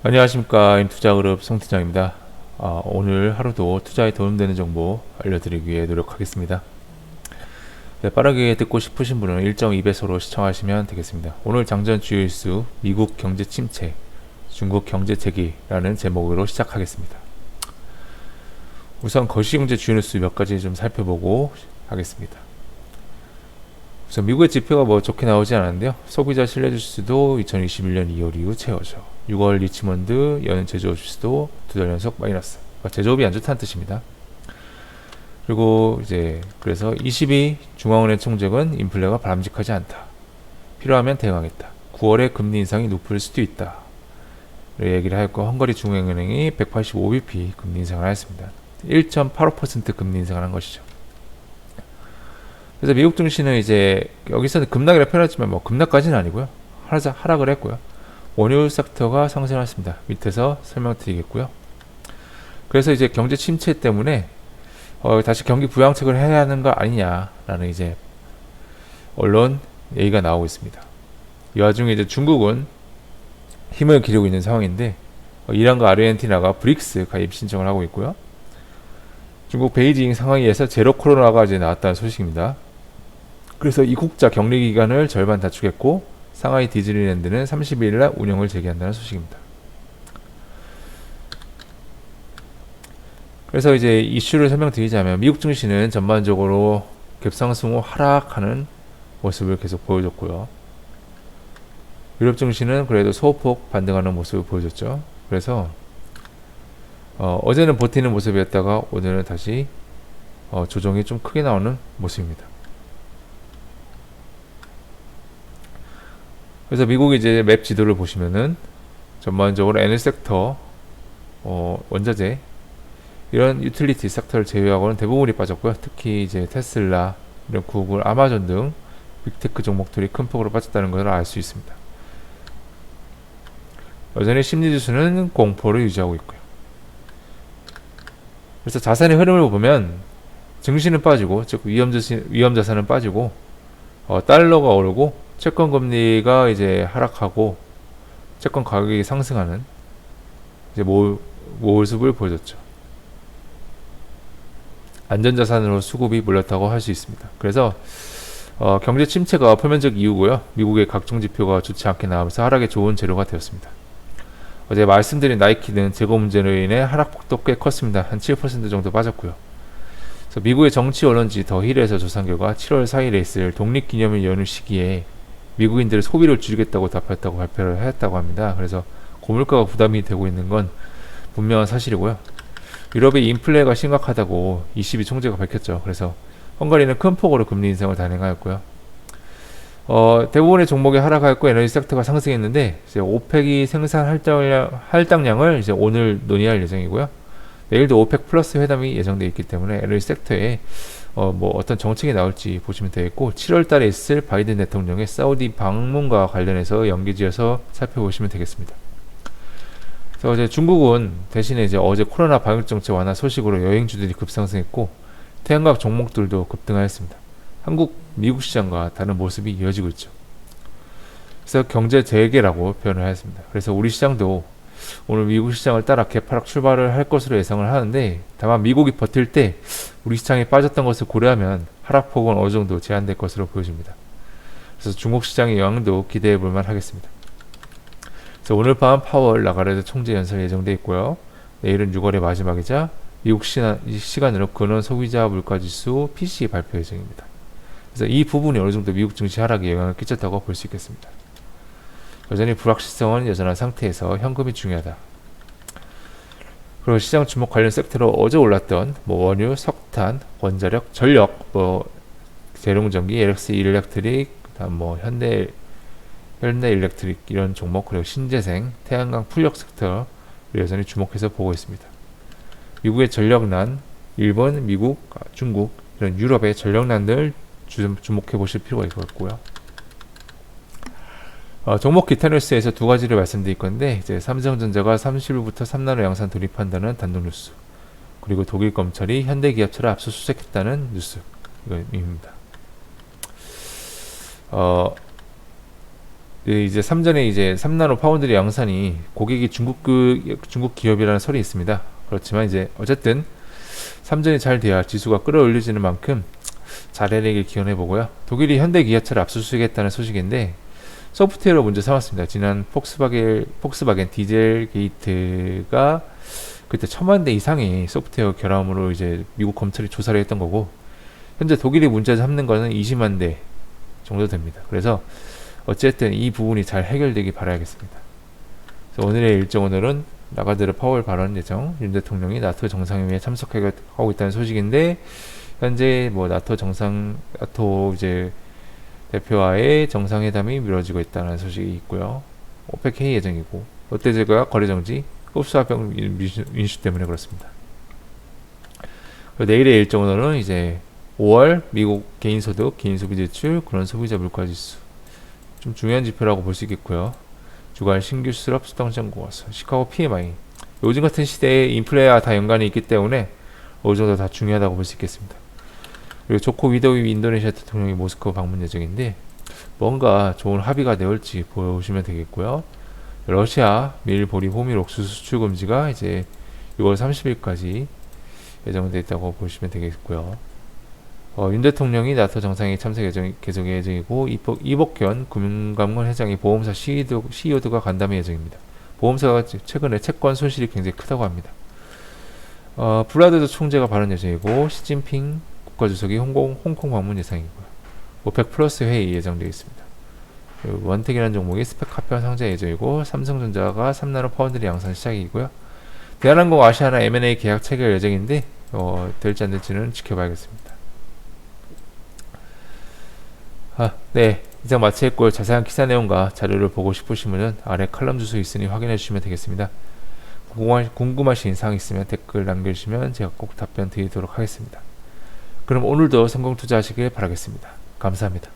안녕하십니까. 투자그룹 송팀장입니다. 오늘 하루도 투자에 도움되는 정보 알려드리기 위해 노력하겠습니다. 네, 빠르게 듣고 싶으신 분은 1.2배속으로 시청하시면 되겠습니다. 오늘 장전 주요 이슈 미국 경제 침체, 중국 경제 재기라는 제목으로 시작하겠습니다. 우선 거시경제 주요 뉴스 몇 가지 좀 살펴보고 하겠습니다. 우선 미국의 지표가 좋게 나오지 않았는데요. 소비자 신뢰지수도 2021년 2월 이후 최저죠. 6월 리치먼드 연 제조업 지수도 두 달 연속 마이너스. 제조업이 안 좋다는 뜻입니다. 그리고 그래서 22 중앙은행 총재는 인플레가 바람직하지 않다. 필요하면 대응하겠다. 9월에 금리 인상이 높을 수도 있다. 얘기를 하였고, 헝가리 중앙은행이 185bp 금리 인상을 하였습니다. 1.85% 금리 인상을 한 것이죠. 그래서 미국 증시는 여기서는 급락이라 표현하지만 급락까지는 아니고요. 하락을 했고요. 원유 섹터가 상승했습니다. 밑에서 설명드리겠고요. 그래서 경제 침체 때문에 다시 경기 부양책을 해야 하는 거 아니냐라는 언론 얘기가 나오고 있습니다. 이 와중에 중국은 힘을 기르고 있는 상황인데 이란과 아르헨티나가 브릭스 가입 신청을 하고 있고요. 중국 베이징 상하이에서 제로 코로나가 나왔다는 소식입니다. 그래서 이 국자 격리 기간을 절반 단축했고 상하이 디즈니랜드는 30일날 운영을 재개한다는 소식입니다. 그래서 이슈를 설명드리자면 미국 증시는 전반적으로 갭상승 후 하락하는 모습을 계속 보여줬고요. 유럽 증시는 그래도 소폭 반등하는 모습을 보여줬죠. 그래서 어제는 버티는 모습이었다가 오늘은 다시 조정이 좀 크게 나오는 모습입니다. 그래서 미국의 맵 지도를 보시면은 전반적으로 에너지 섹터, 원자재 이런 유틸리티 섹터를 제외하고는 대부분이 빠졌고요. 특히 테슬라, 이런 구글, 아마존 등 빅테크 종목들이 큰 폭으로 빠졌다는 것을 알 수 있습니다. 여전히 심리지수는 공포를 유지하고 있고요. 그래서 자산의 흐름을 보면 증시는 빠지고, 즉 위험자산은 빠지고, 달러가 오르고 채권 금리가 하락하고 채권 가격이 상승하는 모습을 보여줬죠. 안전자산으로 수급이 몰렸다고 할 수 있습니다. 그래서 경제 침체가 표면적 이유고요. 미국의 각종 지표가 좋지 않게 나오면서 하락에 좋은 재료가 되었습니다. 어제 말씀드린 나이키는 재고 문제로 인해 하락폭도 꽤 컸습니다. 한 7% 정도 빠졌고요. 그래서 미국의 정치 언론지 더 힐에서 조사한 결과 7월 4일에 있을 독립기념일 연휴 시기에 미국인들의 소비를 줄이겠다고 발표를 했다고 합니다. 그래서 고물가가 부담이 되고 있는 건 분명한 사실이고요. 유럽의 인플레가 심각하다고 22 총재가 밝혔죠. 그래서 헝가리는 큰 폭으로 금리 인상을 단행하였고요. 대부분의 종목이 하락하였고 에너지 섹터가 상승했는데 오펙이 생산 할당량을 오늘 논의할 예정이고요. 내일도 오펙 플러스 회담이 예정되어 있기 때문에 에너지 섹터에 어떤 정책이 나올지 보시면 되겠고 7월 달에 있을 바이든 대통령의 사우디 방문과 관련해서 연계지어서 살펴보시면 되겠습니다. 그래서 중국은 대신에 어제 코로나 방역 정책 완화 소식으로 여행주들이 급상승했고 태양광 종목들도 급등하였습니다. 미국 시장과 다른 모습이 이어지고 있죠. 그래서 경제 재개라고 표현을 하였습니다. 그래서 우리 시장도 오늘 미국 시장을 따라 개파락 출발을 할 것으로 예상을 하는데 다만 미국이 버틸 때 우리 시장에 빠졌던 것을 고려하면 하락폭은 어느 정도 제한될 것으로 보여집니다. 그래서 중국 시장의 영향도 기대해 볼만 하겠습니다. 그래서 오늘 밤 파월 라가르드 총재 연설 예정돼 있고요. 내일은 6월의 마지막이자 미국 시간으로 근원 소비자 물가지수 PCE 발표 예정입니다. 그래서 이 부분이 어느 정도 미국 증시 하락에 영향을 끼쳤다고 볼 수 있겠습니다. 여전히 불확실성은 여전한 상태에서 현금이 중요하다. 그리고 시장 주목 관련 섹터로 어제 올랐던 원유, 석탄, 원자력, 전력, 대룡전기, LX 일렉트릭, 그다음 현대 일렉트릭 이런 종목, 그리고 신재생, 태양광, 풍력 섹터 여전히 주목해서 보고 있습니다. 미국의 전력난, 일본, 미국, 중국 이런 유럽의 전력난들 주목해 보실 필요가 있겠고요. 종목 기타 뉴스에서 두 가지를 말씀드릴 건데 삼성전자가 30일부터 3나노 양산 돌입한다는 단독 뉴스, 그리고 독일 검찰이 현대기아차를 압수수색했다는 뉴스 이거입니다. 이제 삼전에 이제 3나노 파운드리 양산이 고객이 중국 기업이라는 설이 있습니다. 그렇지만 이제 어쨌든 삼전이 잘 돼야 지수가 끌어올려지는 만큼 잘 해내길 기원해 보고요. 독일이 현대 기아차를 압수수색했다는 소식인데 소프트웨어로 문제 삼았습니다. 지난 폭스바겐 디젤 게이트가 그때 1000만 대 이상의 소프트웨어 결함으로 이제 미국 검찰이 조사를 했던 거고, 현재 독일이 문제 삼는 거는 20만 대 정도 됩니다. 그래서 어쨌든 이 부분이 잘 해결되기 바라야겠습니다. 그래서 오늘의 일정 오늘은 라가르드 파월 발언 예정, 윤 대통령이 나토 정상회의에 참석하고 있다는 소식인데, 현재 뭐 나토 이제 대표와의 정상회담이 미뤄지고 있다는 소식이 있고요. 오펙 회의 예정이고, 롯데제과 거래 정지, 흡수합병 인수 때문에 그렇습니다. 내일의 일정 오늘은 이제 5월 미국 개인소득, 개인소비지출, 그런 소비자 물가지수, 좀 중요한 지표라고 볼 수 있겠고요. 주간 신규 수입 수당장 고서, 시카고 PMI. 요즘 같은 시대에 인플레와 다 연관이 있기 때문에 어느 정도 다 중요하다고 볼 수 있겠습니다. 그리고 조코 위도위 인도네시아 대통령이 모스크바 방문 예정인데 뭔가 좋은 합의가 되올지 보시면 되겠고요. 러시아 밀, 보리, 호밀, 옥수수 수출 금지가 이제 6월 30일까지 예정되어 있다고 보시면 되겠고요. 윤 대통령이 나토 정상회의 참석 계속 예정이고, 이복현 금융감독 회장이 보험사 CEO들과 간담회 예정입니다. 보험사가 최근에 채권 손실이 굉장히 크다고 합니다. 블라드 총재가 발언 예정이고, 시진핑 국가주석이 홍콩 방문 예상이고요. 오펙 플러스 회의 예정되어 있습니다. 원택이라는 종목이 스펙 합병 상장 예정이고, 삼성전자가 3나노 파운드리 양산 시작이고요. 대한항공 아시아나 M&A 계약 체결 예정인데 될지 안 될지는 지켜봐야겠습니다. 네, 이상 마치겠고요. 자세한 기사 내용과 자료를 보고 싶으시면 아래 칼럼 주소 있으니 확인해 주시면 되겠습니다. 궁금하신 사항 있으면 댓글 남겨주시면 제가 꼭 답변 드리도록 하겠습니다. 그럼 오늘도 성공 투자하시길 바라겠습니다. 감사합니다.